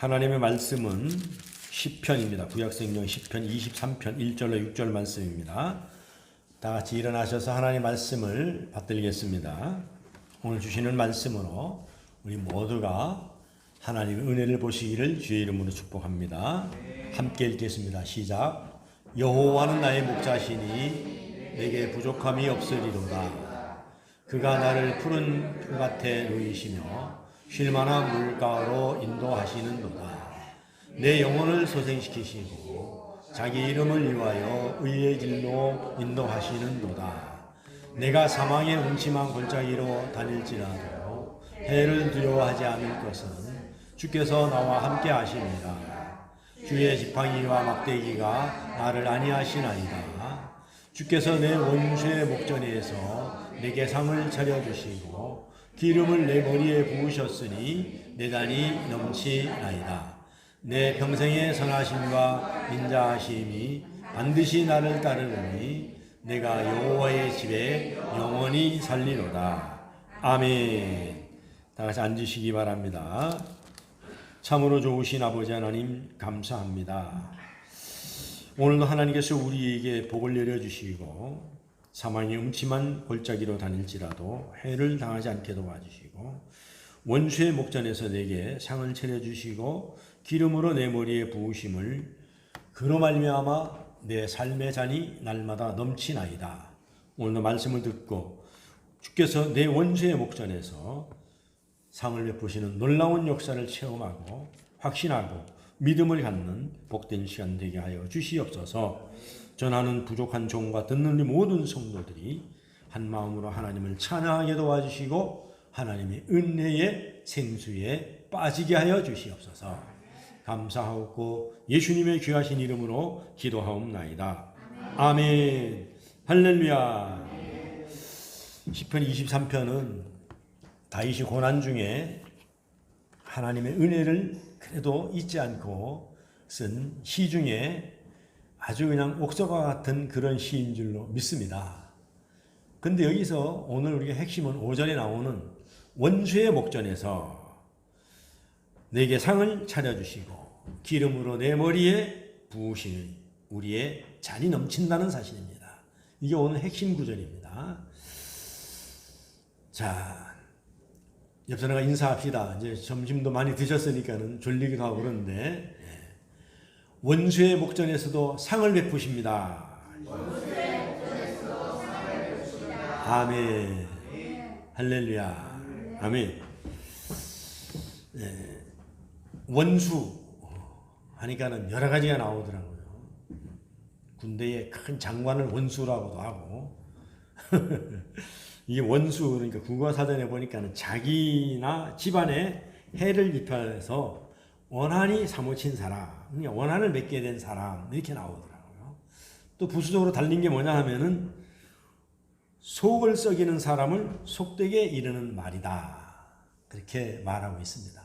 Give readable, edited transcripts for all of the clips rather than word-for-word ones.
하나님의 말씀은 시편입니다. 구약성경 시편 23편 1절로 6절 말씀입니다. 다 같이 일어나셔서 하나님의 말씀을 받들겠습니다. 오늘 주시는 말씀으로 우리 모두가 하나님의 은혜를 보시기를 주의 이름으로 축복합니다. 함께 읽겠습니다. 시작. 여호와는 나의 목자시니 내게 부족함이 없으리로다. 그가 나를 푸른 풀밭에 누이시며 쉴만한 물가로 인도하시는도다. 내 영혼을 소생시키시고 자기 이름을 위하여 의의 길로 인도하시는도다. 내가 사망의 음침한 골짜기로 다닐지라도 해를 두려워하지 않을 것은 주께서 나와 함께 하시니라. 주의 지팡이와 막대기가 나를 안위하시나이다. 주께서 내 원수의 목전에서 내게 상을 차려주시고 기름을 내 머리에 부으셨으니 내 단이 넘치나이다. 내 평생의 선하심과 인자하심이 반드시 나를 따르느니 내가 여호와의 집에 영원히 살리로다. 아멘. 다 같이 앉으시기 바랍니다. 참으로 좋으신 아버지 하나님 감사합니다. 오늘도 하나님께서 우리에게 복을 내려주시고 사망의 음침한 골짜기로 다닐지라도 해를 당하지 않게 도와주시고 원수의 목전에서 내게 상을 차려주시고 기름으로 내 머리에 부으심을 그로 말미암아 내 삶의 잔이 날마다 넘치나이다. 오늘도 말씀을 듣고 주께서 내 원수의 목전에서 상을 베푸시는 놀라운 역사를 체험하고 확신하고 믿음을 갖는 복된 시간 되게 하여 주시옵소서. 전하는 부족한 종과 듣는 우리 모든 성도들이 한 마음으로 하나님을 찬양하게 도와주시고 하나님의 은혜의 생수에 빠지게 하여 주시옵소서. 감사하고 예수님의 귀하신 이름으로 기도하옵나이다. 아멘. 할렐루야. 시편 23편은 다윗이 고난 중에 하나님의 은혜를 그래도 잊지 않고 쓴 시 중에 아주 그냥 옥서가 같은 그런 시인 줄로 믿습니다. 근데 여기서 오늘 우리가 핵심은 5절에 나오는 원수의 목전에서 내게 상을 차려주시고 기름으로 내 머리에 부으시니 우리의 잔이 넘친다는 사실입니다. 이게 오늘 핵심 구절입니다. 자, 옆사람과 인사합시다. 이제 점심도 많이 드셨으니까는 졸리기도 하고 그런데 원수의 목전에서도 상을 베푸십니다. 아멘. 할렐루야. 아멘. 원수 하니까는 여러 가지가 나오더라고요. 군대의 큰 장관을 원수라고도 하고 이게 원수 그러니까 국어사전에 보니까는 자기나 집안에 해를 입혀서 원한이 사무친 사람, 원한을 맺게 된 사람 이렇게 나오더라고요. 또 부수적으로 달린 게 뭐냐 하면은 속을 썩이는 사람을 속되게 이르는 말이다. 그렇게 말하고 있습니다.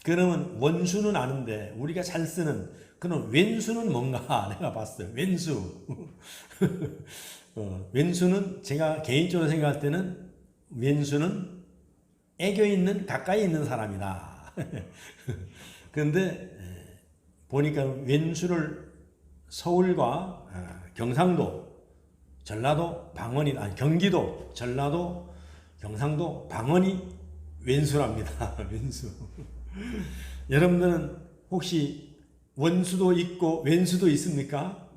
그러면 원수는 아는데 우리가 잘 쓰는 그런 왼수는 뭔가 내가 봤어요. 왼수. 왼수는 제가 개인적으로 생각할 때는 왼수는 애교 있는 가까이 있는 사람이다. 그런데 보니까 왼수를 서울과 경상도, 전라도, 방언이 아니 경기도, 전라도, 경상도, 방언이 왼수랍니다. 왼수. 여러분들은 혹시 원수도 있고 왼수도 있습니까?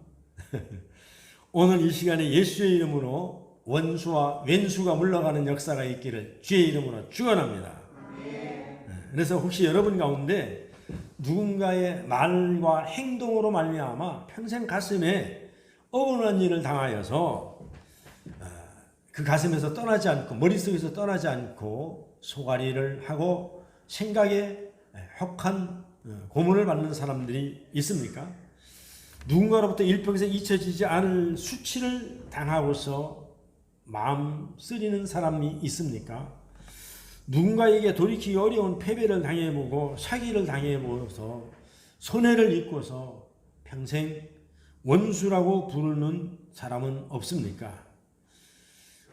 오늘 이 시간에 예수의 이름으로 원수와 왼수가 물러가는 역사가 있기를 주의 이름으로 축원합니다. 그래서 혹시 여러분 가운데 누군가의 말과 행동으로 말미암아 평생 가슴에 억울한 일을 당하여서 그 가슴에서 떠나지 않고 머릿속에서 떠나지 않고 소가리를 하고 생각에 혹한 고문을 받는 사람들이 있습니까? 누군가로부터 일평생 잊혀지지 않을 수치를 당하고서 마음 쓰리는 사람이 있습니까? 누군가에게 돌이키기 어려운 패배를 당해보고 사기를 당해보고서 손해를 입고서 평생 원수라고 부르는 사람은 없습니까?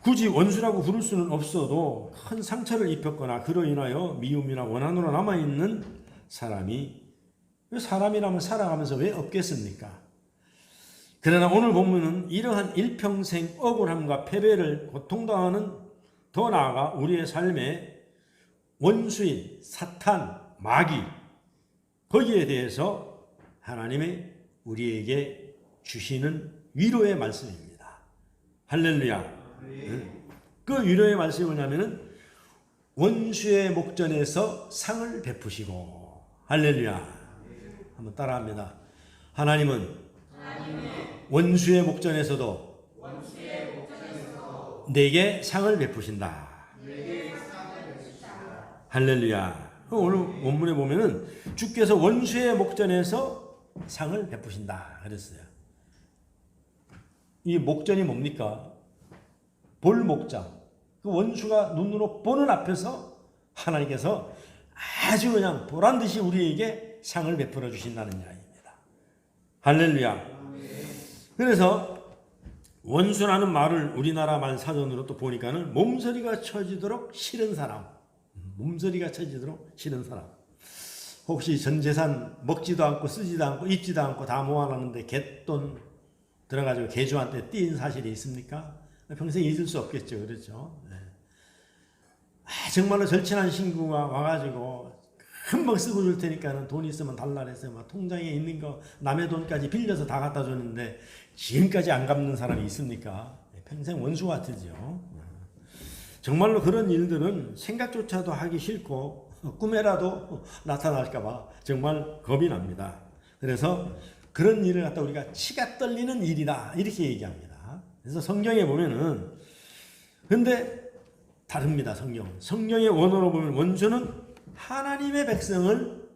굳이 원수라고 부를 수는 없어도 큰 상처를 입혔거나 그로 인하여 미움이나 원한으로 남아있는 사람이라면 살아가면서 왜 없겠습니까? 그러나 오늘 본문은 이러한 일평생 억울함과 패배를 고통당하는, 더 나아가 우리의 삶에 원수인 사탄, 마귀, 거기에 대해서 하나님의 우리에게 주시는 위로의 말씀입니다. 할렐루야. 그 위로의 말씀이 뭐냐면은 원수의 목전에서 상을 베푸시고, 할렐루야. 한번 따라합니다. 하나님은 원수의 목전에서도 내게 상을 베푸신다. 할렐루야. 오늘 원문에 보면은 주께서 원수의 목전에서 상을 베푸신다 그랬어요. 이 목전이 뭡니까? 볼 목장. 그 원수가 눈으로 보는 앞에서 하나님께서 아주 그냥 보란듯이 우리에게 상을 베풀어 주신다는 이야기입니다. 할렐루야. 그래서 원수라는 말을 우리나라 말 사전으로 또 보니까는 몸서리가 쳐지도록 싫은 사람. 몸서리가 쳐지도록 싫은 사람. 혹시 전 재산 먹지도 않고 쓰지도 않고 입지도 않고 다 모아놨는데 갯돈 들어가지고 개주한테 띄인 사실이 있습니까? 평생 잊을 수 없겠죠. 그렇죠? 네. 정말로 절친한 친구가 와가지고 금방 쓰고 줄 테니까는 돈 있으면 달라 그래서 막 통장에 있는 거 남의 돈까지 빌려서 다 갖다 줬는데 지금까지 안 갚는 사람이 있습니까? 평생 원수 같으죠. 정말로 그런 일들은 생각조차도 하기 싫고 꿈에라도 나타날까봐 정말 겁이 납니다. 그래서 그런 일을 갖다 우리가 치가 떨리는 일이다 이렇게 얘기합니다. 그래서 성경에 보면은 근데 다릅니다. 성경의 원어로 보면 원수는 하나님의 백성을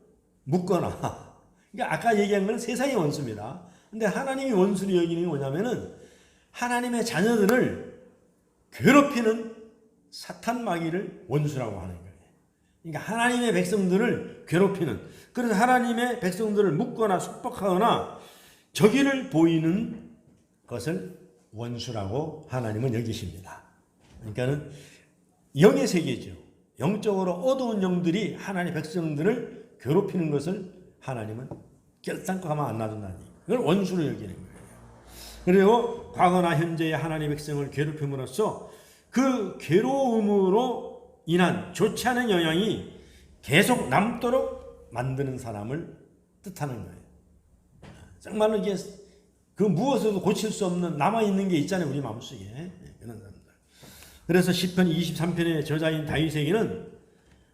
묶거나, 그러니까 아까 얘기한 건 세상의 원수입니다. 근데 하나님이 원수로 여기는 게 뭐냐면은 하나님의 자녀들을 괴롭히는 사탄 마귀를 원수라고 하는 거예요. 그러니까 하나님의 백성들을 괴롭히는, 그래서 하나님의 백성들을 묶거나 속박하거나 적의를 보이는 것을 원수라고 하나님은 여기십니다. 그러니까는 영의 세계죠. 영적으로 어두운 영들이 하나님의 백성들을 괴롭히는 것을 하나님은 결단코 가만 안 놔둔다니. 그걸 원수로 여기는 거예요. 그리고 과거나 현재의 하나님의 백성을 괴롭힘으로써 그 괴로움으로 인한 좋지 않은 영향이 계속 남도록 만드는 사람을 뜻하는 거예요. 정말로 이게 그 무엇에도 고칠 수 없는 남아있는 게 있잖아요. 우리 마음속에. 그런 사람들. 그래서 시편 23편의 저자인 다윗에게는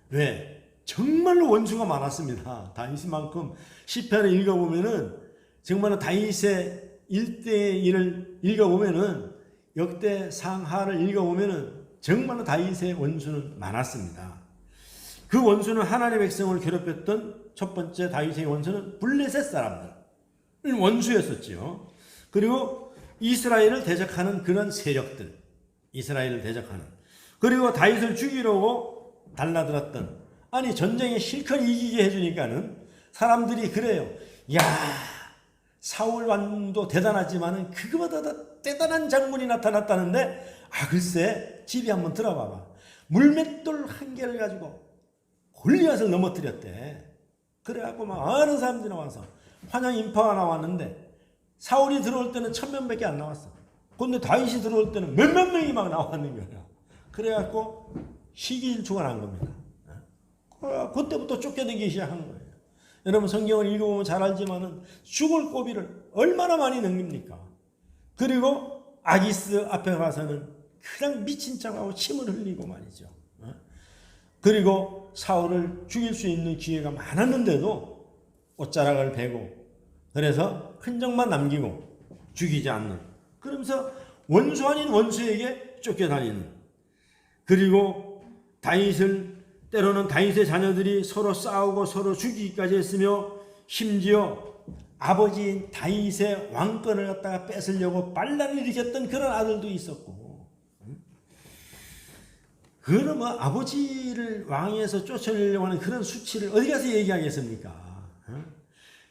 왜? 정말로 원수가 많았습니다. 다윗만큼 시편을 읽어보면은 정말로 다윗의 1대1을 읽어보면은 역대 상하를 읽어보면은 정말로 다윗의 원수는 많았습니다. 그 원수는 하나님의 백성을 괴롭혔던 첫 번째 다윗의 원수는 블레셋 사람들. 원수였었죠. 그리고 이스라엘을 대적하는 그런 세력들. 이스라엘을 대적하는. 그리고 다윗을 죽이려고 달라들었던. 아니 전쟁에 실컷 이기게 해주니까는 사람들이 그래요. 야, 사울 왕도 대단하지만은 그거보다 더 대단한 장군이 나타났다는데, 아 글쎄 집에 한번 들어봐봐. 물맷돌 한 개를 가지고 골리앗을 넘어뜨렸대. 그래갖고 막 아는 사람들이 나와서 환영 인파가 나왔는데 사울이 들어올 때는 1000명밖에 안 나왔어. 근데 다윗이 들어올 때는 몇몇 명이 막 나왔는 거야. 그래갖고 시기일초가 난 겁니다. 그때부터 쫓겨내기 시작한 거예요. 여러분 성경을 읽어보면 잘 알지만은 죽을 고비를 얼마나 많이 넘깁니까? 그리고 아기스 앞에 가서는 그냥 미친 척하고 침을 흘리고 말이죠. 그리고 사울을 죽일 수 있는 기회가 많았는데도 옷자락을 베고, 그래서 흔적만 남기고 죽이지 않는, 그러면서 원수 아닌 원수에게 쫓겨다니는, 그리고 다윗을 때로는 다윗의 자녀들이 서로 싸우고 서로 죽이기까지 했으며 심지어 아버지인 다윗의 왕권을 갖다가 뺏으려고 반란을 일으켰던 그런 아들도 있었고, 그런 뭐 아버지를 왕위에서 쫓아내려고 하는 그런 수치를 어디 가서 얘기하겠습니까?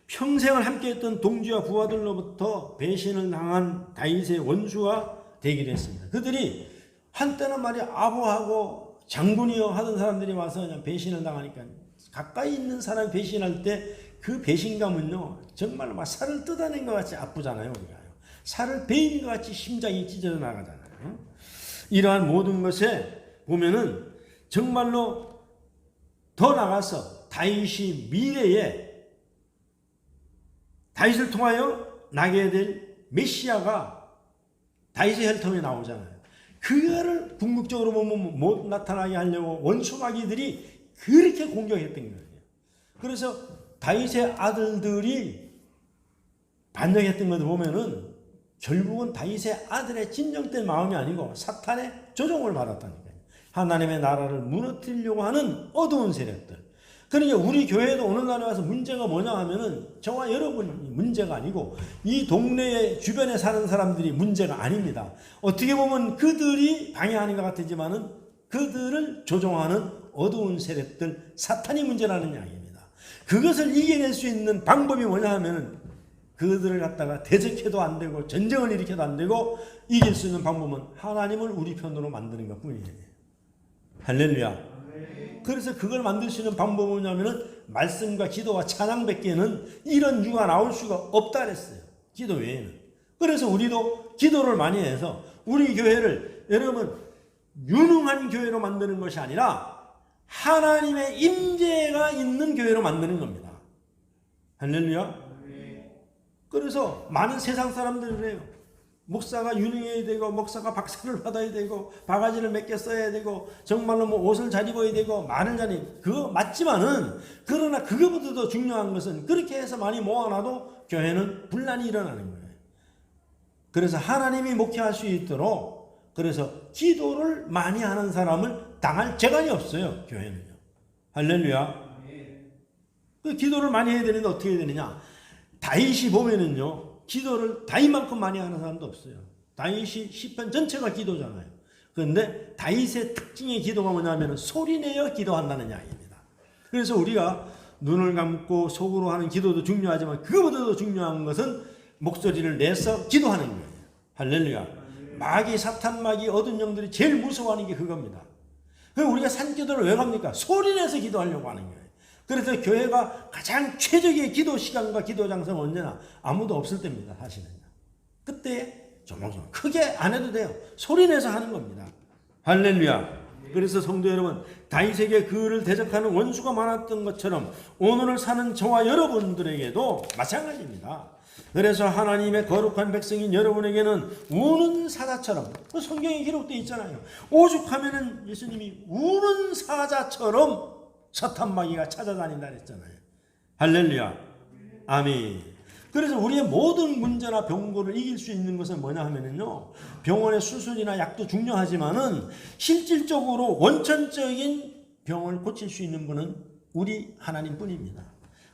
평생을 함께했던 동지와 부하들로부터 배신을 당한 다윗의 원수가 되기도 했습니다. 그들이 한때는 말이야 아부하고 장군이요 하던 사람들이 와서 그냥 배신을 당하니까 가까이 있는 사람이 배신할 때 그 배신감은요 정말로 막 살을 뜯어낸 것 같이 아프잖아요. 우리가요. 살을 베인 것 같이 심장이 찢어져 나가잖아요. 이러한 모든 것에 보면은 정말로 더 나가서 다윗이 미래에 다윗을 통하여 나게 될 메시아가 다윗의 혈통에 나오잖아요. 그거를 궁극적으로 보면 못 나타나게 하려고 원수 마귀들이 그렇게 공격했던 거예요. 그래서 다윗의 아들들이 반역했던 것을 보면은 결국은 다윗의 아들의 진정된 마음이 아니고 사탄의 조종을 받았다는 거예요. 하나님의 나라를 무너뜨리려고 하는 어두운 세력들. 그러니까 우리 교회도 오늘날에 와서 문제가 뭐냐 하면은 저와 여러분이 문제가 아니고 이 동네의 주변에 사는 사람들이 문제가 아닙니다. 어떻게 보면 그들이 방해하는 것 같지만은 그들을 조종하는 어두운 세력들, 사탄이 문제라는 이야기입니다. 그것을 이겨낼 수 있는 방법이 뭐냐 하면은 그들을 갖다가 대적해도 안 되고 전쟁을 일으켜도 안 되고 이길 수 있는 방법은 하나님을 우리 편으로 만드는 것 뿐이에요. 할렐루야. 그래서 그걸 만들 수 있는 방법은 뭐냐면은 말씀과 기도와 찬양밖에는 이런 유가 나올 수가 없다 그랬어요. 기도 외에는. 그래서 우리도 기도를 많이 해서 우리 교회를 여러분 유능한 교회로 만드는 것이 아니라 하나님의 임재가 있는 교회로 만드는 겁니다. 할렐루야. 그래서 많은 세상 사람들이 그래요. 목사가 유능해야 되고 목사가 박사를 받아야 되고 바가지를 몇 개 써야 되고 정말로 뭐 옷을 잘 입어야 되고 말을 잘 입어야 그거 맞지만은 그러나 그거보다 더 중요한 것은 그렇게 해서 많이 모아놔도 교회는 분란이 일어나는 거예요. 그래서 하나님이 목회할 수 있도록 그래서 기도를 많이 하는 사람을 당할 재간이 없어요. 교회는요. 할렐루야. 그 기도를 많이 해야 되는데 어떻게 해야 되느냐. 다윗이 보면은요. 기도를 다윗만큼 많이 하는 사람도 없어요. 다윗이 시편 전체가 기도잖아요. 그런데 다윗의 특징의 기도가 뭐냐면 소리내어 기도한다는 이야기입니다. 그래서 우리가 눈을 감고 속으로 하는 기도도 중요하지만 그거보다도 중요한 것은 목소리를 내서 기도하는 거예요. 할렐루야. 마귀, 사탄 마귀, 어두운 영들이 제일 무서워하는 게 그겁니다. 그럼 우리가 산기도를 왜 갑니까? 소리내서 기도하려고 하는 거예요. 그래서 교회가 가장 최적의 기도 시간과 기도 장소는 언제나 아무도 없을 때입니다. 사실은. 그때 조용조용 크게 안 해도 돼요. 소리내서 하는 겁니다. 할렐루야. 그래서 성도 여러분, 다윗에게 그를 대적하는 원수가 많았던 것처럼 오늘을 사는 저와 여러분들에게도 마찬가지입니다. 그래서 하나님의 거룩한 백성인 여러분에게는 우는 사자처럼, 성경에 기록되어 있잖아요. 오죽하면은 예수님이 우는 사자처럼 사탄 마귀가 찾아다닌다 그랬잖아요. 할렐루야. 아멘. 그래서 우리의 모든 문제나 병고를 이길 수 있는 것은 뭐냐 하면은요. 병원의 수술이나 약도 중요하지만은 실질적으로 원천적인 병을 고칠 수 있는 분은 우리 하나님뿐입니다.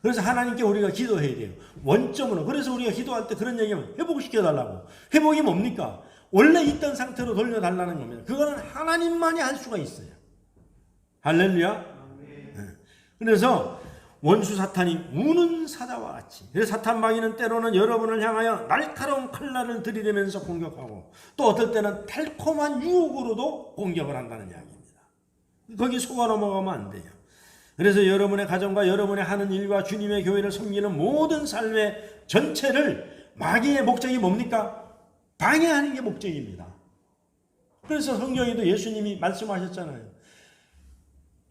그래서 하나님께 우리가 기도해야 돼요. 원점으로. 그래서 우리가 기도할 때 그런 얘기하면 회복시켜달라고. 회복이 뭡니까? 원래 있던 상태로 돌려달라는 겁니다. 그거는 하나님만이 할 수가 있어요. 할렐루야. 그래서 원수 사탄이 우는 사자와 같이. 그래서 사탄 마귀는 때로는 여러분을 향하여 날카로운 칼날을 들이대면서 공격하고 또 어떨 때는 달콤한 유혹으로도 공격을 한다는 이야기입니다. 거기 속아 넘어가면 안 돼요. 그래서 여러분의 가정과 여러분의 하는 일과 주님의 교회를 섬기는 모든 삶의 전체를 마귀의 목적이 뭡니까? 방해하는 게 목적입니다. 그래서 성경에도 예수님이 말씀하셨잖아요.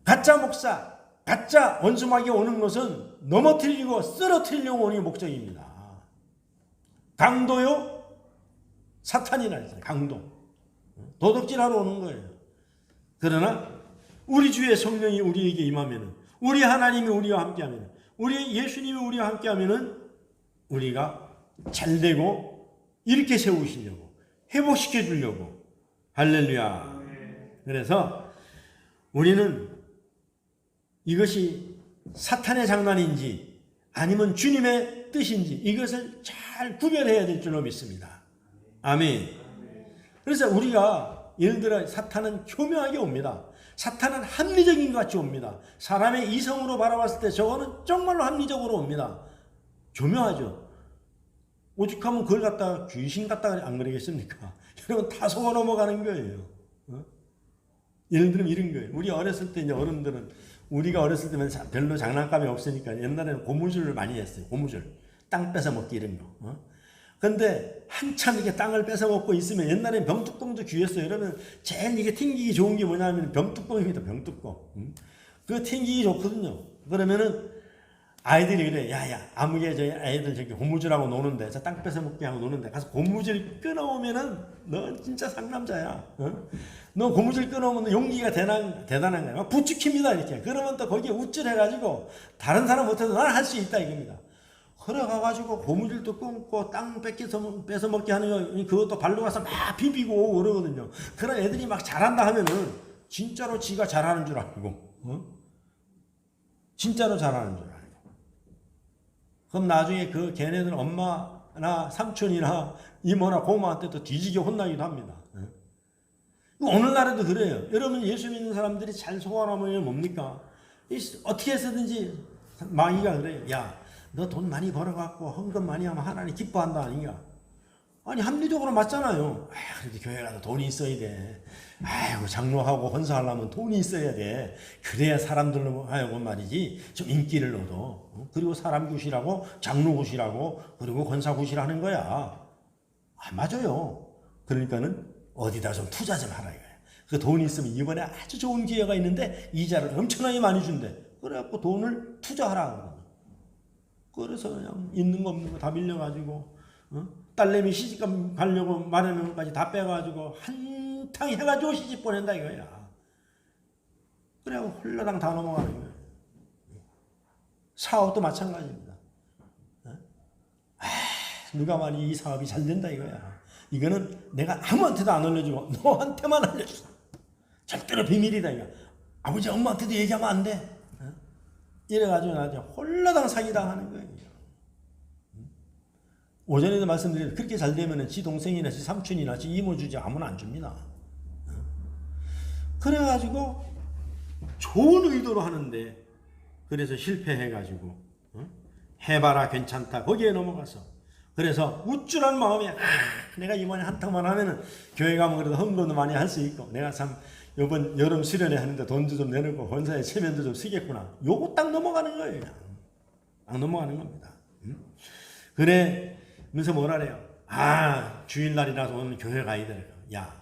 가짜 목사, 가짜 원수 마귀가 오는 것은 넘어뜨리고 쓰러뜨리려고 오는 게 목적입니다. 강도요? 사탄이라 했어요. 강도. 도둑질하러 오는 거예요. 그러나 우리 주의 성령이 우리에게 임하면은, 우리 하나님이 우리와 함께하면, 우리 예수님이 우리와 함께하면은 우리가 잘되고 이렇게 세우시려고, 회복시켜 주려고. 할렐루야. 그래서 우리는 이것이 사탄의 장난인지 아니면 주님의 뜻인지 이것을 잘 구별해야 될 줄로 믿습니다. 아멘. 그래서 우리가 예를 들어 사탄은 교묘하게 옵니다. 사탄은 합리적인 것 같이 옵니다. 사람의 이성으로 바라봤을 때 저거는 정말로 합리적으로 옵니다. 교묘하죠. 오죽하면 그걸 갖다가 귀신 같다 안 그러겠습니까? 여러분 다 속아 넘어가는 거예요. 예를 들면 이런 거예요. 우리 어렸을 때 이제 어른들은 우리가 어렸을 때는 별로 장난감이 없으니까 옛날에는 고무줄을 많이 했어요. 고무줄. 땅 뺏어 먹기 이런 거. 근데 한참 이게 땅을 뺏어 먹고 있으면 옛날엔 병뚜껑도 귀했어요. 그러면 제일 이게 튕기기 좋은 게 뭐냐면 병뚜껑입니다. 병뚜껑. 그거 튕기기 좋거든요. 그러면은 아이들이 그래. 야야 아무개 저희 아이들 저기 고무줄하고 노는데 저 땅 뺏어 먹게 하고 노는데 가서 고무줄 끊어오면은 너 진짜 상남자야. 너 고무줄 끊어오면 너 용기가 대단한 거야. 막 부추깁니다 이렇게. 그러면 또 거기에 우쭐해가지고 다른 사람 못해도 나는 할 수 있다 이겁니다. 걸어가가지고 고무줄도 끊고 땅 뺏어 먹게 하는 거 그것도 발로 가서 막 비비고 오고 그러거든요. 그런 애들이 막 잘한다 하면은 진짜로 지가 잘하는 줄 알고, 진짜로 잘하는 줄 알고. 그럼 나중에 그 걔네들 엄마나 삼촌이나 이모나 고모한테 또 뒤지게 혼나기도 합니다. 오늘날에도 그래요. 여러분 예수 믿는 사람들이 잘 소원하면 뭡니까? 어떻게 해서든지 마귀가 그래요. 야, 너 돈 많이 벌어갖고 헌금 많이 하면 하나님 기뻐한다 아닌가? 아니 합리적으로 맞잖아요. 그래도 교회 가서 돈이 있어야 돼. 아이고 장로하고 헌사하려면 돈이 있어야 돼. 그래야 사람들로 하여금 말이지 좀 인기를 얻어. 그리고 사람 구실하고 장로 구실하고 그리고 권사 구실하는 거야. 맞아요. 그러니까는 어디다 좀 투자 좀 하라 이거야. 그 돈이 있으면 이번에 아주 좋은 기회가 있는데 이자를 엄청나게 많이 준대. 그래갖고 돈을 투자하라. 그래서 그냥 있는 거 없는 거 다 밀려가지고 딸내미 시집감 가려고 마련한 것까지 다 빼가지고 한탕 해가지고 시집 보낸다 이거야. 그래갖고 홀라당 다 넘어가는 거야. 사업도 마찬가지입니다. 누가 말이 이 사업이 잘 된다 이거야. 이거는 내가 아무한테도 안 알려주고 너한테만 알려줘. 절대로 비밀이다 이거. 아버지 엄마한테도 얘기하면 안 돼. 이래가지고 나중에 홀라당 사기당하는 거예요. 오전에도 말씀드렸는데 그렇게 잘 되면 지 동생이나 지 삼촌이나 지 이모 주지 아무나 안 줍니다. 그래가지고 좋은 의도로 하는데 그래서 실패해가지고 해봐라 괜찮다 거기에 넘어가서 그래서 우쭐한 마음에 내가 이번에 한탕만 하면은 교회 가면 그래도 헌금도 많이 할 수 있고 내가 참 이번 여름 수련회 하는데 돈도 좀 내놓고 권사의 체면도 좀 쓰겠구나. 요거 딱 넘어가는 거예요. 딱 넘어가는 겁니다. 그래 그래서 뭐라래요? 주일날이라서 오늘 교회 가야 돼. 야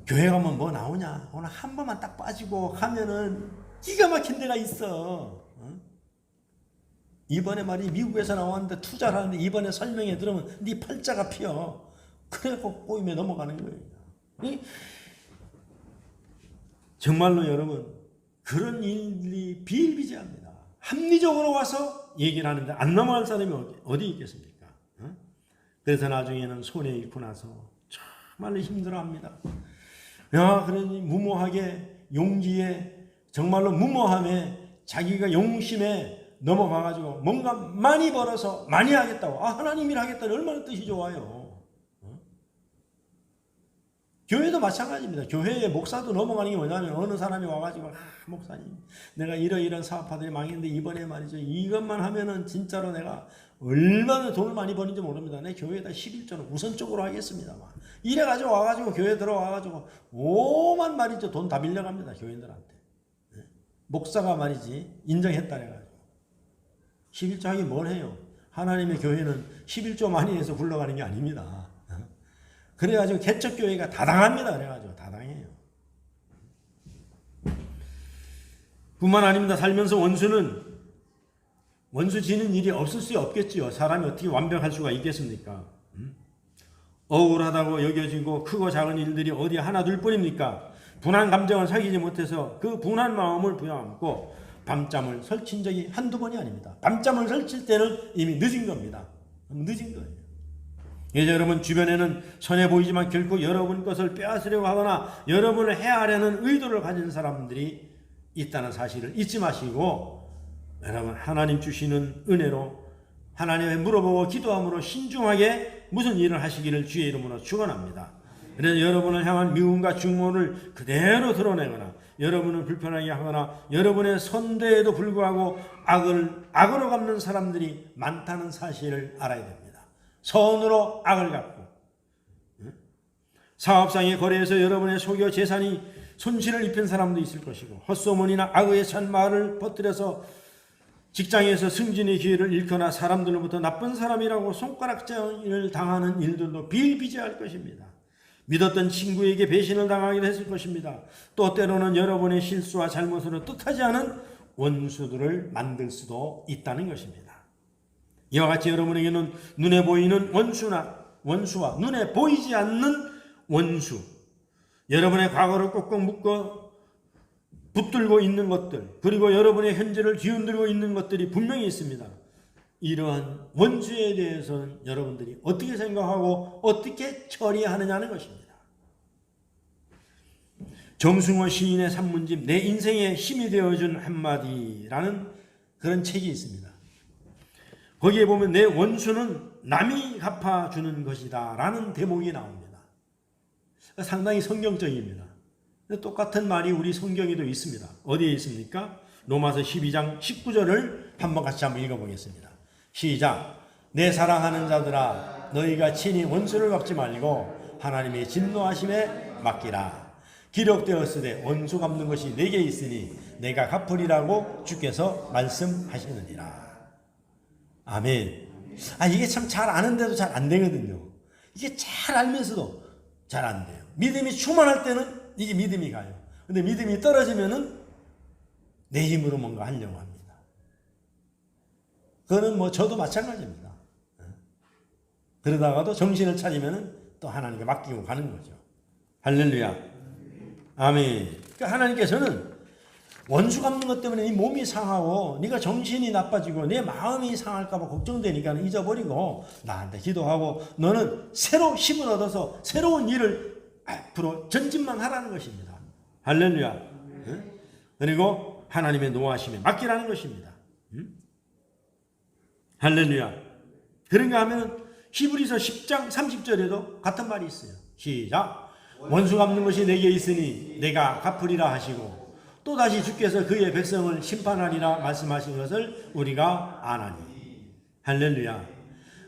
교회 가면 뭐 나오냐? 오늘 한 번만 딱 빠지고 가면은 기가 막힌 데가 있어. 이번에 말이 미국에서 나왔는데 투자를 하는데 이번에 설명회 들으면 네 팔자가 피어. 그래갖고 꼬임에 넘어가는 거예요. 정말로 여러분 그런 일이 비일비재합니다. 합리적으로 와서 얘기를 하는데 안 넘어갈 사람이 어디 있겠습니까? 그래서 나중에는 손해 잃고 나서 정말로 힘들어합니다. 그러니 무모하게 용기에 정말로 무모함에 자기가 용심에 넘어가가지고 뭔가 많이 벌어서 많이 하겠다고 하나님 일 하겠다니 얼마나 뜻이 좋아요. 교회도 마찬가지입니다. 교회에 목사도 넘어가는 게 뭐냐면 어느 사람이 와가지고 목사님 내가 이런 사업하더니 망했는데 이번에 말이죠 이것만 하면은 진짜로 내가 얼마나 돈을 많이 버는지 모릅니다. 내 교회에다 11조는 우선적으로 하겠습니다. 이래가지고 와가지고 교회 들어와가지고 오만 말이죠 돈 다 밀려갑니다. 교인들한테. 목사가 말이지 인정했다 해가지고 11조 하기 뭘 해요. 하나님의 교회는 11조 많이 해서 굴러가는 게 아닙니다. 그래가지고 개척교회가 다당합니다. 그래가지고 다당해요. 뿐만 아닙니다. 살면서 원수 지는 일이 없을 수 없겠지요. 사람이 어떻게 완벽할 수가 있겠습니까? 억울하다고 여겨지고 크고 작은 일들이 어디 하나 둘 뿐입니까? 분한 감정을 사귀지 못해서 그 분한 마음을 부여안고 밤잠을 설친 적이 한두 번이 아닙니다. 밤잠을 설칠 때는 이미 늦은 겁니다. 늦은 거예요. 이제 여러분 주변에는 선해 보이지만 결코 여러분 것을 빼앗으려고 하거나 여러분을 해하려는 의도를 가진 사람들이 있다는 사실을 잊지 마시고 여러분 하나님 주시는 은혜로 하나님께 물어보고 기도함으로 신중하게 무슨 일을 하시기를 주의 이름으로 축원합니다. 그래서 여러분을 향한 미움과 증오를 그대로 드러내거나 여러분을 불편하게 하거나 여러분의 선대에도 불구하고 악으로 갚는 사람들이 많다는 사실을 알아야 됩니다. 선으로 악을 갚고 사업상의 거래에서 여러분의 속여 재산이 손실을 입힌 사람도 있을 것이고, 헛소문이나 악의에 찬 말을 퍼뜨려서 직장에서 승진의 기회를 잃거나 사람들로부터 나쁜 사람이라고 손가락질을 당하는 일들도 비일비재할 것입니다. 믿었던 친구에게 배신을 당하기도 했을 것입니다. 또 때로는 여러분의 실수와 잘못으로 뜻하지 않은 원수들을 만들 수도 있다는 것입니다. 이와 같이 여러분에게는 눈에 보이는 원수와 눈에 보이지 않는 원수, 여러분의 과거를 꾹꾹 묶어 붙들고 있는 것들, 그리고 여러분의 현재를 뒤흔들고 있는 것들이 분명히 있습니다. 이러한 원수에 대해서는 여러분들이 어떻게 생각하고 어떻게 처리하느냐는 것입니다. 정승호 시인의 산문집 내 인생에 힘이 되어준 한마디라는 그런 책이 있습니다. 거기에 보면 내 원수는 남이 갚아주는 것이다 라는 대목이 나옵니다. 상당히 성경적입니다. 똑같은 말이 우리 성경에도 있습니다. 어디에 있습니까? 로마서 12장 19절을 한번 같이 한번 읽어보겠습니다. 시작. 내 사랑하는 자들아, 너희가 친히 원수를 갚지 말고 하나님의 진노하심에 맡기라. 기록되었으되 원수 갚는 것이 내게 있으니 내가 갚으리라고 주께서 말씀하시느니라. 아멘. 이게 참 잘 아는데도 잘 안 되거든요. 이게 잘 알면서도 잘 안 돼요. 믿음이 충만할 때는 이게 믿음이 가요. 근데 믿음이 떨어지면은 내 힘으로 뭔가 하려고 합니다. 그거는 저도 마찬가지입니다. 그러다가도 정신을 차리면은 또 하나님께 맡기고 가는 거죠. 할렐루야. 아멘. 그러니까 하나님께서는 원수 갚는 것 때문에 네 몸이 상하고 네가 정신이 나빠지고 내 마음이 상할까 봐 걱정되니까 잊어버리고 나한테 기도하고 너는 새로 힘을 얻어서 새로운 일을 앞으로 전진만 하라는 것입니다. 할렐루야. 그리고 하나님의 노하심에 맡기라는 것입니다. 할렐루야. 그런가 하면 히브리서 10장 30절에도 같은 말이 있어요. 시작. 원수 갚는 것이 내게 있으니 내가 갚으리라 하시고 또다시 주께서 그의 백성을 심판하리라 말씀하신 것을 우리가 아나니. 할렐루야.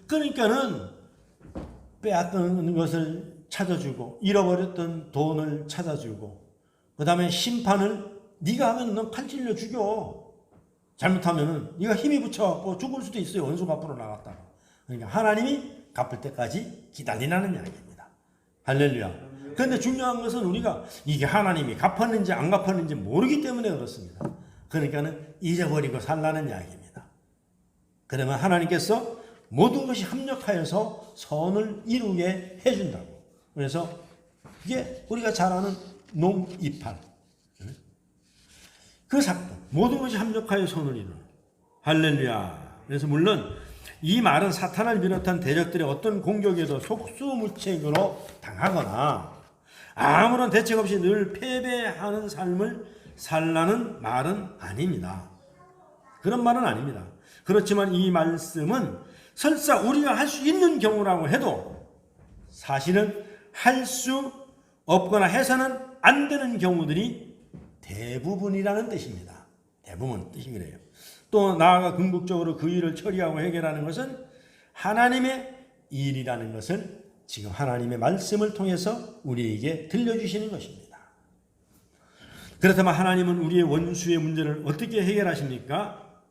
그러니까는 빼앗던 것을 찾아주고 잃어버렸던 돈을 찾아주고 그 다음에 심판을 네가 하면 넌 칼 찔려 죽여. 잘못하면은 네가 힘이 붙여갖고 죽을 수도 있어요. 원수 갚으러 나갔다가. 그러니까 하나님이 갚을 때까지 기다리라는 이야기입니다. 할렐루야. 그런데 중요한 것은 우리가 이게 하나님이 갚았는지 안 갚았는지 모르기 때문에 그렇습니다. 그러니까는 잊어버리고 살라는 이야기입니다. 그러면 하나님께서 모든 것이 합력하여서 선을 이루게 해준다고. 그래서 이게 우리가 잘 아는 농이팔. 그 사건. 모든 것이 합력하여 선을 이루는. 할렐루야. 그래서 물론 이 말은 사탄을 비롯한 대적들의 어떤 공격에도 속수무책으로 당하거나 아무런 대책 없이 늘 패배하는 삶을 살라는 말은 아닙니다. 그런 말은 아닙니다. 그렇지만 이 말씀은 설사 우리가 할 수 있는 경우라고 해도 사실은 할 수 없거나 해서는 안 되는 경우들이 대부분이라는 뜻입니다. 대부분 뜻이 그래요. 또 나아가 궁극적으로 그 일을 처리하고 해결하는 것은 하나님의 일이라는 것을 지금 하나님의 말씀을 통해서 우리에게 들려주시는 것입니다. 그렇다면 하나님은 우리의 원수의 문제를 어떻게 해결하십니까?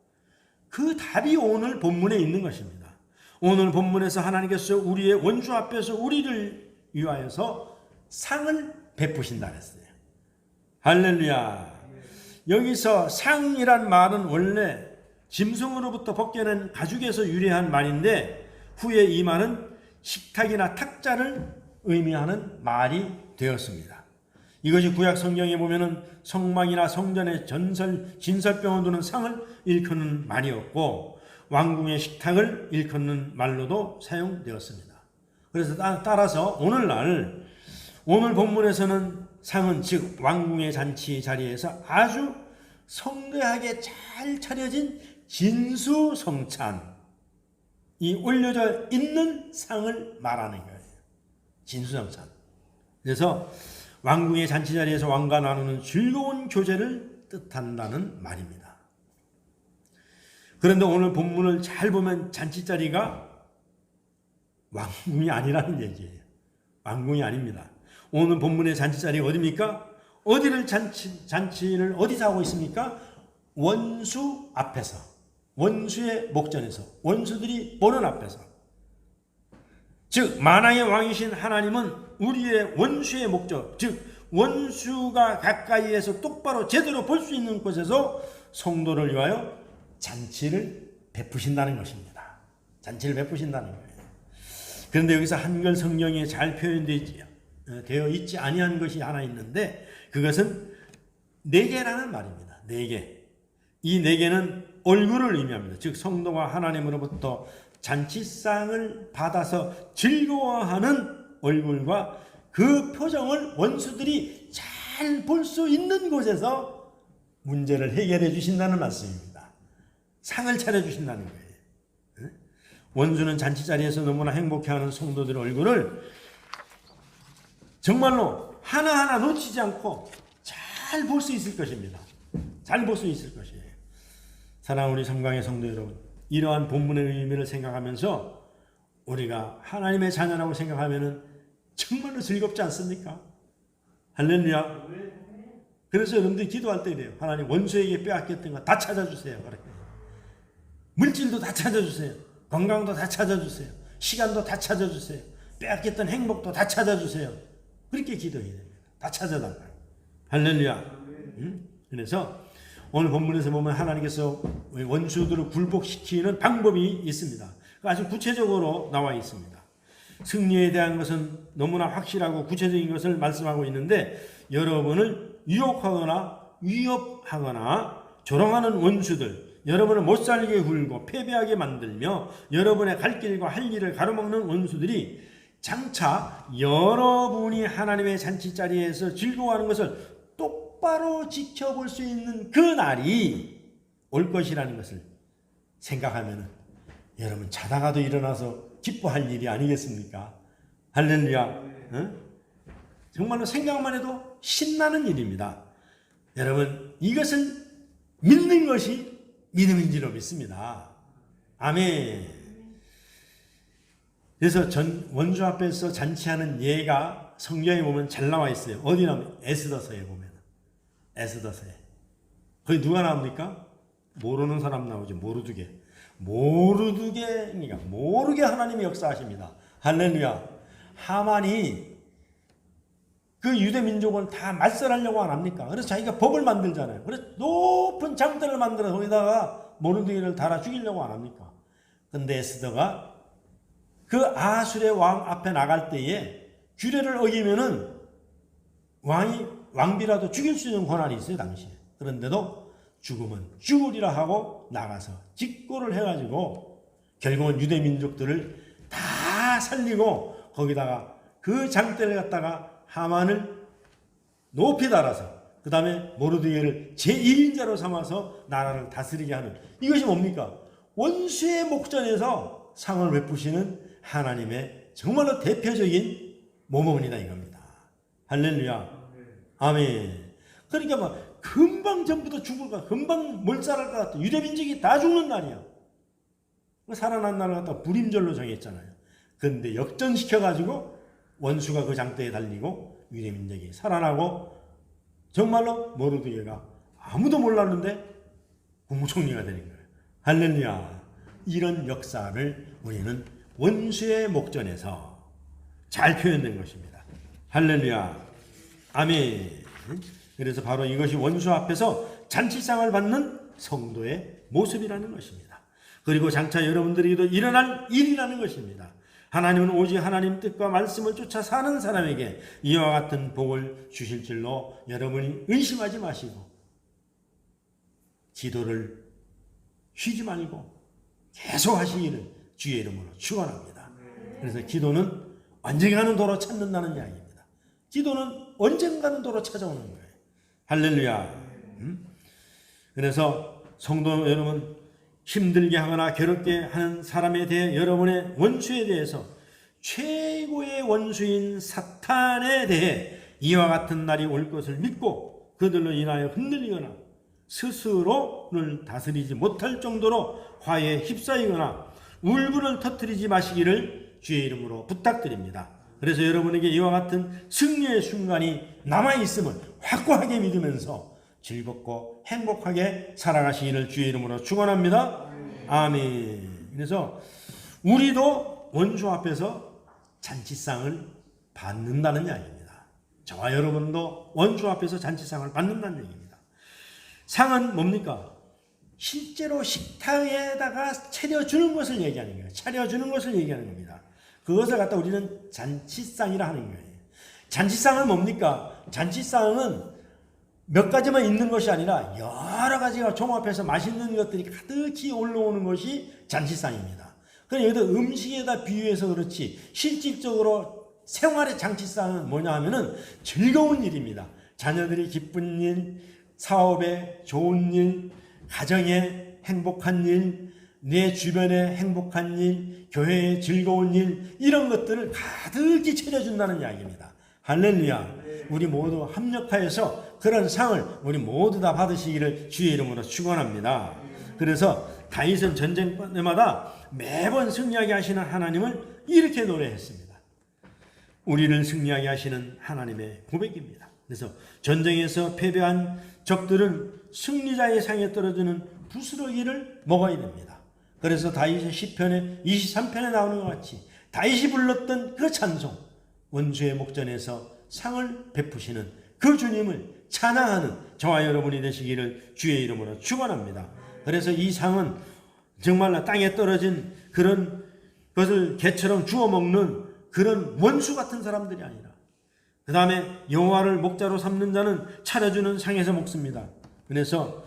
그 답이 오늘 본문에 있는 것입니다. 오늘 본문에서 하나님께서 우리의 원수 앞에서 우리를 위하여서 상을 베푸신다 그랬어요. 할렐루야. 여기서 상이란 말은 원래 짐승으로부터 벗겨낸 가죽에서 유래한 말인데 후에 이 말은 식탁이나 탁자를 의미하는 말이 되었습니다. 이것이 구약 성경에 보면은 성막이나 성전의 진설병을 두는 상을 일컫는 말이었고 왕궁의 식탁을 일컫는 말로도 사용되었습니다. 그래서 따라서 오늘 본문에서는 상은 즉 왕궁의 잔치 자리에서 아주 성대하게 잘 차려진 진수성찬 이 올려져 있는 상을 말하는 거예요. 진수성찬. 그래서 왕궁의 잔치 자리에서 왕과 나누는 즐거운 교제를 뜻한다는 말입니다. 그런데 오늘 본문을 잘 보면 잔치 자리가 왕궁이 아니라는 얘기예요. 왕궁이 아닙니다. 오늘 본문의 잔치 자리가 어디입니까? 어디를 잔치를 어디서 하고 있습니까? 원수 앞에서, 원수의 목전에서, 원수들이 보는 앞에서. 즉 만왕의 왕이신 하나님은 우리의 원수의 목적, 즉 원수가 가까이에서 똑바로 제대로 볼 수 있는 곳에서 성도를 위하여 잔치를 베푸신다는 것입니다. 잔치를 베푸신다는 거예요. 그런데 여기서 한글 성경에 잘 표현되어 있지 아니한 것이 하나 있는데, 그것은 내게라는 말입니다. 내게. 이 내게는 얼굴을 의미합니다. 즉 성도가 하나님으로부터 잔치상을 받아서 즐거워하는 얼굴과 그 표정을 원수들이 잘 볼 수 있는 곳에서 문제를 해결해 주신다는 말씀입니다. 상을 차려 주신다는 거예요. 원수는 잔치 자리에서 너무나 행복해하는 성도들의 얼굴을 정말로 하나하나 놓치지 않고 잘 볼 수 있을 것입니다. 잘 볼 수 있을 것이에요. 사랑하는 우리 삼강의 성도 여러분, 이러한 본문의 의미를 생각하면서 우리가 하나님의 자녀라고 생각하면 정말로 즐겁지 않습니까? 할렐루야. 그래서 여러분들이 기도할 때 이래요. 하나님, 원수에게 빼앗겼던 거 다 찾아주세요. 그래. 물질도 다 찾아주세요. 건강도 다 찾아주세요. 시간도 다 찾아주세요. 빼앗겼던 행복도 다 찾아주세요. 그렇게 기도해야 됩니다. 다 찾아달라고. 할렐루야. 그래서 오늘 본문에서 보면 하나님께서 원수들을 굴복시키는 방법이 있습니다. 아주 구체적으로 나와 있습니다. 승리에 대한 것은 너무나 확실하고 구체적인 것을 말씀하고 있는데, 여러분을 유혹하거나 위협하거나 조롱하는 원수들, 여러분을 못살게 굴고 패배하게 만들며 여러분의 갈 길과 할 일을 가로막는 원수들이 장차 여러분이 하나님의 잔치자리에서 즐거워하는 것을 똑바로 지켜볼 수 있는 그 날이 올 것이라는 것을 생각하면 여러분 자다가도 일어나서 기뻐할 일이 아니겠습니까? 할렐루야. 응? 정말로 생각만 해도 신나는 일입니다. 여러분, 이것을 믿는 것이 믿음인지로 믿습니다. 아멘. 그래서 원수 앞에서 잔치하는 예가 성경에 보면 잘 나와 있어요. 어디 나오면 에스더서에 보면. 에스더서에. 거기 누가 나옵니까? 모르는 사람 나오죠. 모르드게니까 모르게 하나님이 역사하십니다. 할렐루야. 하만이 그 유대 민족을 다 말살하려고 안 합니까? 그래서 자기가 법을 만들잖아요. 그래서 높은 장대를 만들어서 거기다가 모르드게를 달아 죽이려고 안 합니까? 근데 에스더가 그 아술의 왕 앞에 나갈 때에 규례를 어기면은 왕비라도 죽일 수 있는 권한이 있어요, 당시에. 그런데도 죽으면 죽으리라 하고 나가서 직고를 해가지고 결국은 유대 민족들을 다 살리고 거기다가 그 장대를 갖다가 하만을 높이 달아서 그 다음에 모르드게를 제1인자로 삼아서 나라를 다스리게 하는, 이것이 뭡니까? 원수의 목전에서 상을 베푸시는 하나님의 정말로 대표적인 모범이다 이겁니다. 할렐루야. 아멘. 그러니까 막 금방 전부 다 죽을까, 금방 몰살할 것 같아. 유대 민족이 다 죽는 날이야. 살아난 날을 갖다 불임절로 정했잖아요. 그런데 역전시켜가지고 원수가 그 장대에 달리고 유대 민족이 살아나고 정말로 모르드게가 아무도 몰랐는데 국무총리가 되는 거예요. 할렐루야. 이런 역사를 우리는 원수의 목전에서 잘 표현된 것입니다. 할렐루야. 아멘. 그래서 바로 이것이 원수 앞에서 잔치상을 받는 성도의 모습이라는 것입니다. 그리고 장차 여러분들에게도 일어날 일이라는 것입니다. 하나님은 오직 하나님 뜻과 말씀을 쫓아 사는 사람에게 이와 같은 복을 주실 줄로 여러분이 의심하지 마시고 기도를 쉬지 말고 계속 하시기를 주의 이름으로 축원합니다. 그래서 기도는 언젠가는 도로 찾는다는 이야기입니다. 기도는 언젠가는 도로 찾아오는 거예요. 할렐루야. 그래서 성도 여러분, 힘들게 하거나 괴롭게 하는 사람에 대해 여러분의 원수에 대해서 최고의 원수인 사탄에 대해 이와 같은 날이 올 것을 믿고 그들로 인하여 흔들리거나 스스로를 다스리지 못할 정도로 화에 휩싸이거나 울분을 터뜨리지 마시기를 주의 이름으로 부탁드립니다. 그래서 여러분에게 이와 같은 승리의 순간이 남아있음을 확고하게 믿으면서 즐겁고 행복하게 살아가시기를 주의 이름으로 축원합니다. 아멘. 그래서 우리도 원수 앞에서 잔치상을 받는다는 이야기입니다. 저와 여러분도 원수 앞에서 잔치상을 받는다는 얘기입니다. 상은 뭡니까? 실제로 식탁에다가 차려주는 것을 얘기하는 거예요. 차려주는 것을 얘기하는 겁니다. 그것을 갖다 우리는 잔치상이라 하는 거예요. 잔치상은 뭡니까? 잔치상은 몇 가지만 있는 것이 아니라 여러 가지가 종합해서 맛있는 것들이 가득히 올라오는 것이 잔치상입니다. 그럼 여기다 음식에다 비유해서 그렇지 실질적으로 생활의 잔치상은 뭐냐 하면은 즐거운 일입니다. 자녀들이 기쁜 일, 사업에 좋은 일, 가정에 행복한 일, 내 주변에 행복한 일, 교회에 즐거운 일, 이런 것들을 가득히 차려준다는 이야기입니다. 할렐루야. 우리 모두 합력하여서 그런 상을 우리 모두 다 받으시기를 주의 이름으로 축원합니다. 그래서 다윗은 전쟁 때마다 매번 승리하게 하시는 하나님을 이렇게 노래했습니다. 우리를 승리하게 하시는 하나님의 고백입니다. 그래서 전쟁에서 패배한 적들은 승리자의 상에 떨어지는 부스러기를 먹어야 됩니다. 그래서 다윗의 시편에 23편에 나오는 것 같이 다윗이 불렀던 그 찬송, 원수의 목전에서 상을 베푸시는 그 주님을 찬양하는 저와 여러분이 되시기를 주의 이름으로 축원합니다. 그래서 이 상은 정말로 땅에 떨어진 그런 것을 개처럼 주워 먹는 그런 원수 같은 사람들이 아니라 그 다음에 여호와를 목자로 삼는 자는 차려주는 상에서 먹습니다. 그래서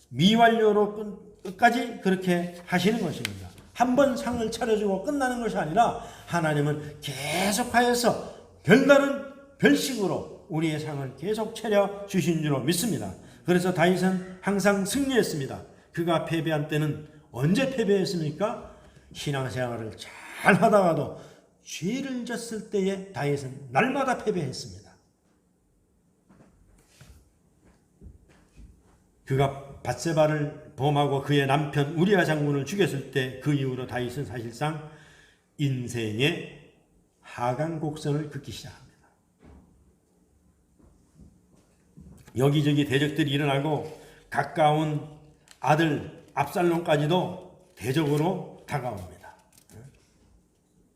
미완료로 끝까지 그렇게 하시는 것입니다. 한 번 상을 차려주고 끝나는 것이 아니라 하나님은 계속하여서 별다른 별식으로 우리의 상을 계속 차려주신 줄로 믿습니다. 그래서 다윗은 항상 승리했습니다. 그가 패배한 때는 언제 패배했습니까? 신앙생활을 잘 하다가도 죄를 졌을 때에 다윗은 날마다 패배했습니다. 그가 밧세바를 범하고 그의 남편 우리아 장군을 죽였을 때 그 이후로 다윗은 사실상 인생의 하강 곡선을 긋기 시작합니다. 여기저기 대적들이 일어나고 가까운 아들 압살롬까지도 대적으로 다가옵니다.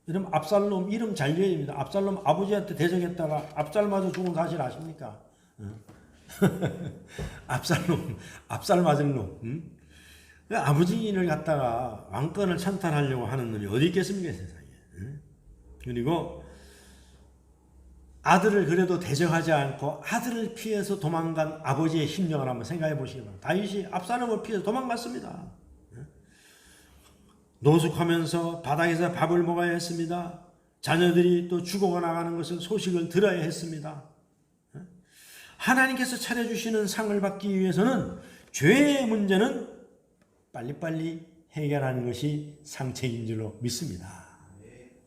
이름 압살롬 이름 잘 지어야 됩니다. 압살롬 아버지한테 대적했다가 압살마저 죽은 사실 아십니까? 압살 맞은 놈. 아버지를 갖다가 왕권을 찬탈하려고 하는 놈이 어디 있겠습니까, 세상에. 그리고 아들을 그래도 대적하지 않고 아들을 피해서 도망간 아버지의 심령을 한번 생각해 보시기 바랍니다. 다윗이 압살롬을 피해서 도망갔습니다. 노숙하면서 바닥에서 밥을 먹어야 했습니다. 자녀들이 또 죽어가 나가는 것을 소식을 들어야 했습니다. 하나님께서 차려주시는 상을 받기 위해서는 죄의 문제는 빨리빨리 해결하는 것이 상책인 줄로 믿습니다.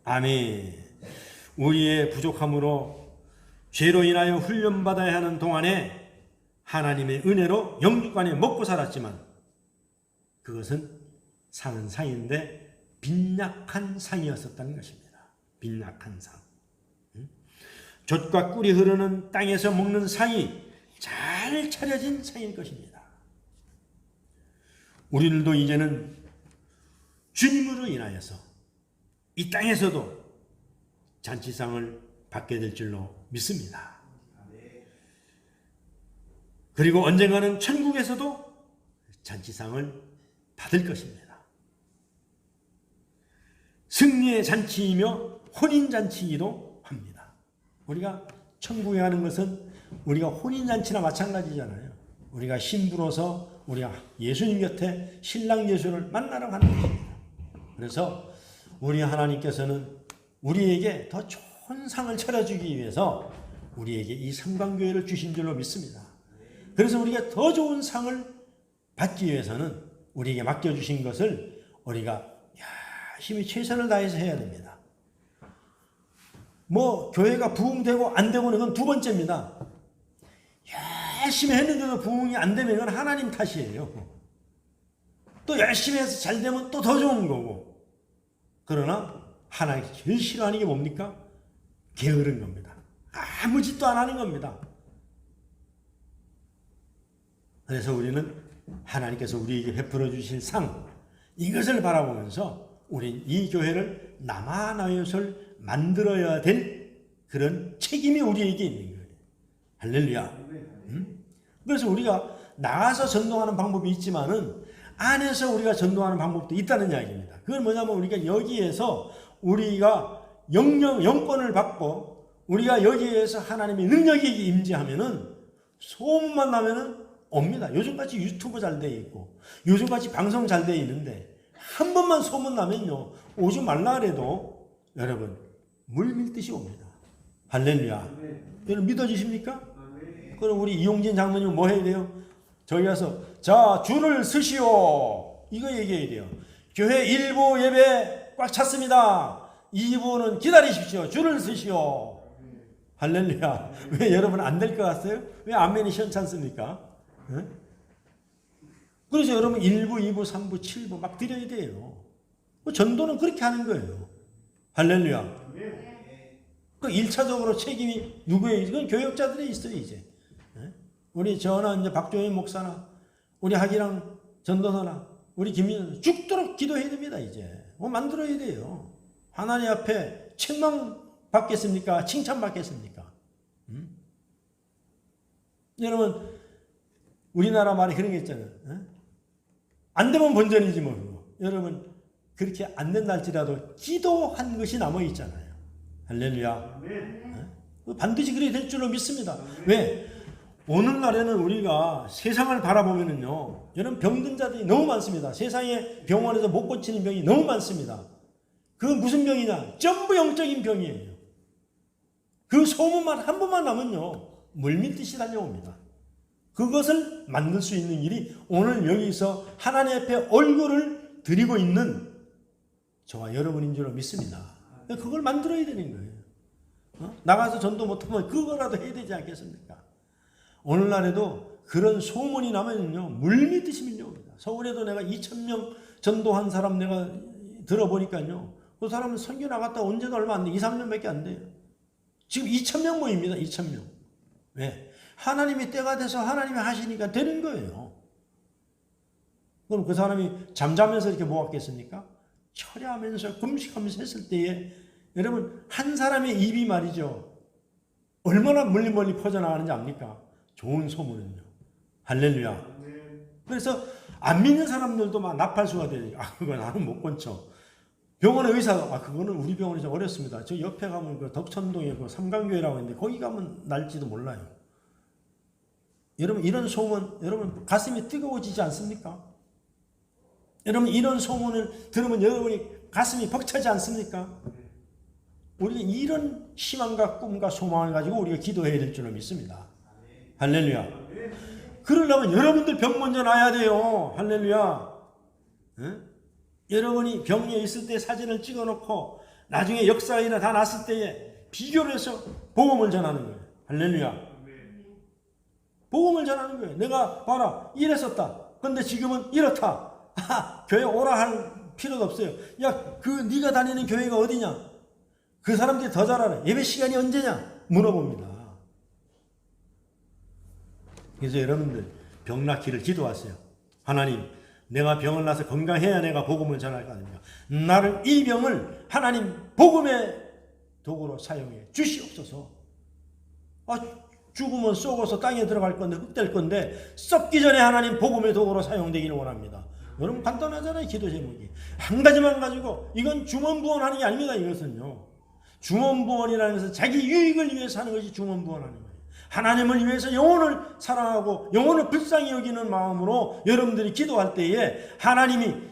아멘. 우리의 부족함으로 죄로 인하여 훈련받아야 하는 동안에 하나님의 은혜로 영육간에 먹고 살았지만 그것은 상은 상인데 빈약한 상이었었다는 것입니다. 빈약한 상. 젖과 꿀이 흐르는 땅에서 먹는 상이 잘 차려진 상일 것입니다. 우리들도 이제는 주님으로 인하여서 이 땅에서도 잔치상을 받게 될 줄로 믿습니다. 그리고 언젠가는 천국에서도 잔치상을 받을 것입니다. 승리의 잔치이며 혼인잔치이기도 합니다. 우리가 천국에 가는 것은 우리가 혼인잔치나 마찬가지잖아요. 우리가 신부로서 우리가 예수님 곁에 신랑 예수를 만나러 가는 것입니다. 그래서 우리 하나님께서는 우리에게 더 좋은 상을 차려주기 위해서 우리에게 이 성광교회를 주신 줄로 믿습니다. 그래서 우리가 더 좋은 상을 받기 위해서는 우리에게 맡겨주신 것을 우리가 열심히 최선을 다해서 해야 됩니다. 교회가 부흥되고 안 되고는 그건 두 번째입니다. 열심히 했는데도 부흥이 안 되면 그건 하나님 탓이에요. 또 열심히 해서 잘 되면 또 더 좋은 거고. 그러나 하나님이 제일 싫어하는 게 뭡니까? 게으른 겁니다. 아무 짓도 안 하는 겁니다. 그래서 우리는 하나님께서 우리에게 베풀어 주실 상, 이것을 바라보면서 우린 이 교회를 남아나요를 만들어야 될 그런 책임이 우리에게 있는 거예요. 할렐루야. 그래서 우리가 나가서 전도하는 방법이 있지만은 안에서 우리가 전도하는 방법도 있다는 이야기입니다. 그건 뭐냐면 우리가 여기에서 우리가 영권을 받고 우리가 여기에서 하나님의 능력이 임재하면은 소문만 나면은 옵니다. 요즘같이 유튜브 잘 돼 있고 요즘같이 방송 잘 돼 있는데 한 번만 소문 나면요 오지 말라 그래도 여러분 물 밀듯이 옵니다. 할렐루야. 여러분 믿어지십니까? 그럼 우리 이용진 장로님 뭐 해야 돼요? 저기 가서 자 줄을 서시오 이거 얘기해야 돼요. 교회 1부 예배 꽉 찼습니다. 2부는 기다리십시오. 줄을 서시오. 할렐루야. 왜 여러분 안 될 것 같아요? 왜 아멘이 시원찮습니까? 네? 그래서 여러분 1부, 2부, 3부, 7부 막 드려야 돼요. 전도는 그렇게 하는 거예요. 할렐루야. 그 1차적으로 책임이 누구예요? 이건 교역자들이 있어요, 이제. 우리 저나 이제 박종인 목사나 우리 하기랑 전도사나 우리 김민현 죽도록 기도해야 됩니다, 이제. 만들어야 돼요. 하나님 앞에 책망 받겠습니까? 칭찬 받겠습니까? 여러분, 우리나라 말에 그런 게 있잖아요. 안 되면 본전이지 뭐. 여러분, 그렇게 안 된다 할지라도 기도한 것이 남아있잖아요. 할렐루야. 반드시 그래야 될 줄로 믿습니다. 왜? 오늘날에는 우리가 세상을 바라보면은요, 여러분 병든 자들이 너무 많습니다. 세상에 병원에서 못 고치는 병이 너무 많습니다. 그건 무슨 병이냐? 전부 영적인 병이에요. 그 소문만 한 번만 나면요, 물밀듯이 달려옵니다. 그것을 만들 수 있는 일이 오늘 여기서 하나님 앞에 얼굴을 드리고 있는 저와 여러분인 줄 믿습니다. 그걸 만들어야 되는 거예요. 나가서 전도 못하면 그거라도 해야 되지 않겠습니까? 오늘날에도 그런 소문이 나면요 물밀듯이 밀려옵니다. 서울에도 내가 2,000명 전도한 사람 내가 들어보니까요, 그 사람은 선교 나갔다 온 지도 얼마 안 돼. 2, 3년밖에 안 돼요. 지금 2,000명 모입니다. 2,000명. 왜? 하나님이 때가 돼서 하나님이 하시니까 되는 거예요. 그럼 그 사람이 잠자면서 이렇게 모았겠습니까? 철야하면서 금식하면서 했을 때에 여러분 한 사람의 입이 말이죠, 얼마나 멀리 퍼져나가는지 압니까? 좋은 소문은요. 할렐루야. 그래서 안 믿는 사람들도 막 나팔수가 되니까 그거 나는 못 건쳐. 병원의 의사가 그거는 우리 병원이 좀 어렵습니다. 저 옆에 가면 그 덕천동에 그 삼강교회라고 있는데 거기 가면 날지도 몰라요. 여러분 이런 소문 여러분 가슴이 뜨거워지지 않습니까? 여러분 이런 소문을 들으면 여러분이 가슴이 벅차지 않습니까? 우리는 이런 희망과 꿈과 소망을 가지고 우리가 기도해야 될 줄을 믿습니다. 할렐루야. 그러려면 여러분들 병 먼저 나야 돼요. 할렐루야. 여러분이 병에 있을 때 사진을 찍어놓고 나중에 역사가 일어나 다 났을 때에 비교를 해서 복음을 전하는 거예요. 할렐루야. 복음을 전하는 거예요. 내가 봐라 이랬었다. 근데 지금은 이렇다. 교회 오라 할 필요도 없어요. 야, 네가 다니는 교회가 어디냐? 그 사람들이 더 잘 알아요. 예배 시간이 언제냐? 물어봅니다. 그래서 여러분들 병 낫기를 기도하세요. 하나님, 내가 병을 나서 건강해야 내가 복음을 전할 거 아닙니까? 나를 이 병을 하나님 복음의 도구로 사용해 주시옵소서. 죽으면 썩어서 땅에 들어갈 건데 흙될 건데 썩기 전에 하나님 복음의 도구로 사용되기를 원합니다. 여러분 간단하잖아요. 기도 제목이. 한 가지만 가지고 이건 중언부언하는 게 아닙니다. 이것은요. 중언부언이라는 것은 자기 유익을 위해서 하는 것이 중언부언하는 거예요. 하나님을 위해서 영혼을 사랑하고 영혼을 불쌍히 여기는 마음으로 여러분들이 기도할 때에 하나님이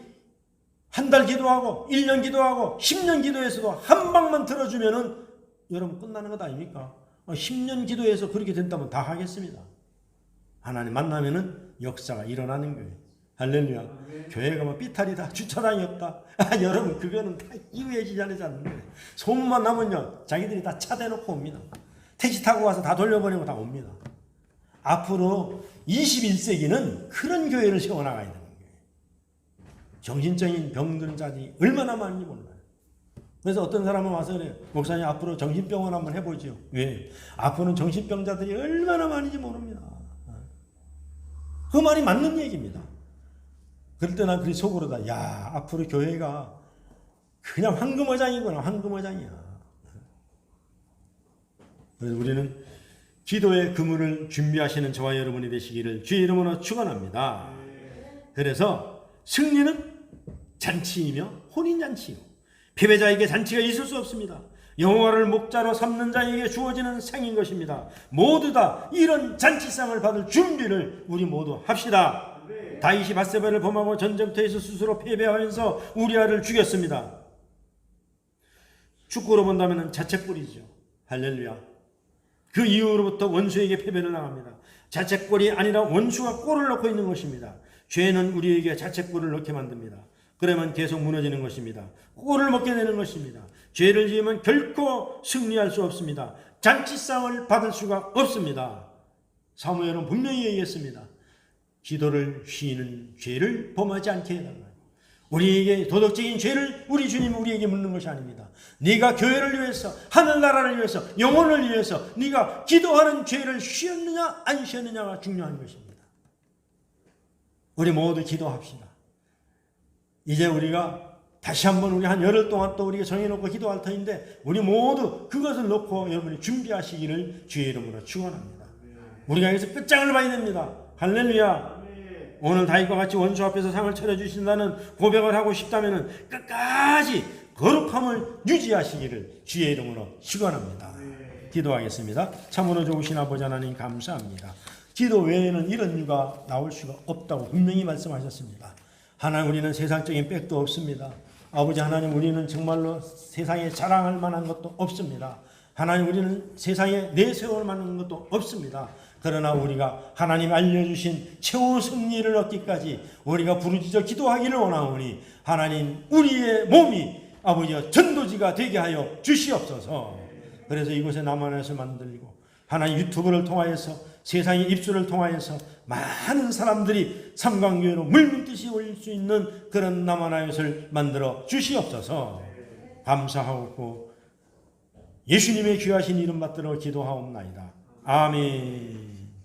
한 달 기도하고 1년 기도하고 10년 기도해서도 한 방만 들어주면은 여러분 끝나는 것 아닙니까? 10년 기도해서 그렇게 된다면 다 하겠습니다. 하나님 만나면은 역사가 일어나는 거예요. 할렐루야. 교회가 뭐 삐탈이다, 주차장이 없다. 여러분 그거는 다 이유해지지 않는 거예요. 소문만 나면요 자기들이 다 차 대놓고 옵니다. 택시 타고 와서 다 돌려버리고 다 옵니다. 앞으로 21세기는 그런 교회를 세워나가야 되는 거예요. 정신적인 병든 자들이 얼마나 많은지 몰라요. 그래서 어떤 사람은 와서 그래요. 목사님 앞으로 정신병원 한번 해보죠. 왜? 앞으로는 정신병자들이 얼마나 많은지 모릅니다. 그 말이 맞는 얘기입니다. 그럴 때 난 그리 속으로다. 야, 앞으로 교회가 그냥 황금어장이구나. 황금어장이야. 그래서 우리는 기도의 그물을 준비하시는 저와 여러분이 되시기를 주의 이름으로 축원합니다. 그래서 승리는 잔치이며 혼인잔치요. 패배자에게 잔치가 있을 수 없습니다. 여호와를 목자로 삼는 자에게 주어지는 상인 것입니다. 모두 다 이런 잔치상을 받을 준비를 우리 모두 합시다. 다윗이 밧세바를 범하고 전쟁터에서 스스로 패배하면서 우리아를 죽였습니다. 축구로 본다면 자책골이죠. 할렐루야. 그 이후로부터 원수에게 패배를 당합니다. 자책골이 아니라 원수가 골을 넣고 있는 것입니다. 죄는 우리에게 자책골을 넣게 만듭니다. 그러면 계속 무너지는 것입니다. 골을 먹게 되는 것입니다. 죄를 지으면 결코 승리할 수 없습니다. 잔치상을 받을 수가 없습니다. 사무엘은 분명히 얘기했습니다. 기도를 쉬는 죄를 범하지 않게 해달라. 우리에게 도덕적인 죄를 우리 주님이 우리에게 묻는 것이 아닙니다. 네가 교회를 위해서, 하늘나라를 위해서, 영혼을 위해서 네가 기도하는 죄를 쉬었느냐 안 쉬었느냐가 중요한 것입니다. 우리 모두 기도합시다. 이제 우리가 다시 한번 우리 한 열흘 동안 또 우리가 정해놓고 기도할 터인데 우리 모두 그것을 놓고 여러분이 준비하시기를 주의 이름으로 축원합니다. 우리가 여기서 끝장을 봐야 됩니다. 할렐루야. 오늘 다윗과 같이 원수 앞에서 상을 차려주신다는 고백을 하고 싶다면 끝까지 거룩함을 유지하시기를 주의 이름으로 축원합니다. 기도하겠습니다. 참으로 좋으신 아버지 하나님 감사합니다. 기도 외에는 이런 이유가 나올 수가 없다고 분명히 말씀하셨습니다. 하나님, 우리는 세상적인 백도 없습니다. 아버지 하나님, 우리는 정말로 세상에 자랑할 만한 것도 없습니다. 하나님, 우리는 세상에 내세울 만한 것도 없습니다. 그러나 우리가 하나님 알려주신 최후 승리를 얻기까지 우리가 부르짖어 기도하기를 원하오니 하나님, 우리의 몸이 아버지여 전도지가 되게 하여 주시옵소서. 그래서 이곳에 남한에서 만들고 하나님 유튜브를 통하여서 세상의 입술을 통하여서 많은 사람들이 삼강교회로 물밀듯이 올릴 수 있는 그런 남한아웃을 만들어 주시옵소서. 감사하고 예수님의 귀하신 이름 받들어 기도하옵나이다. 아멘.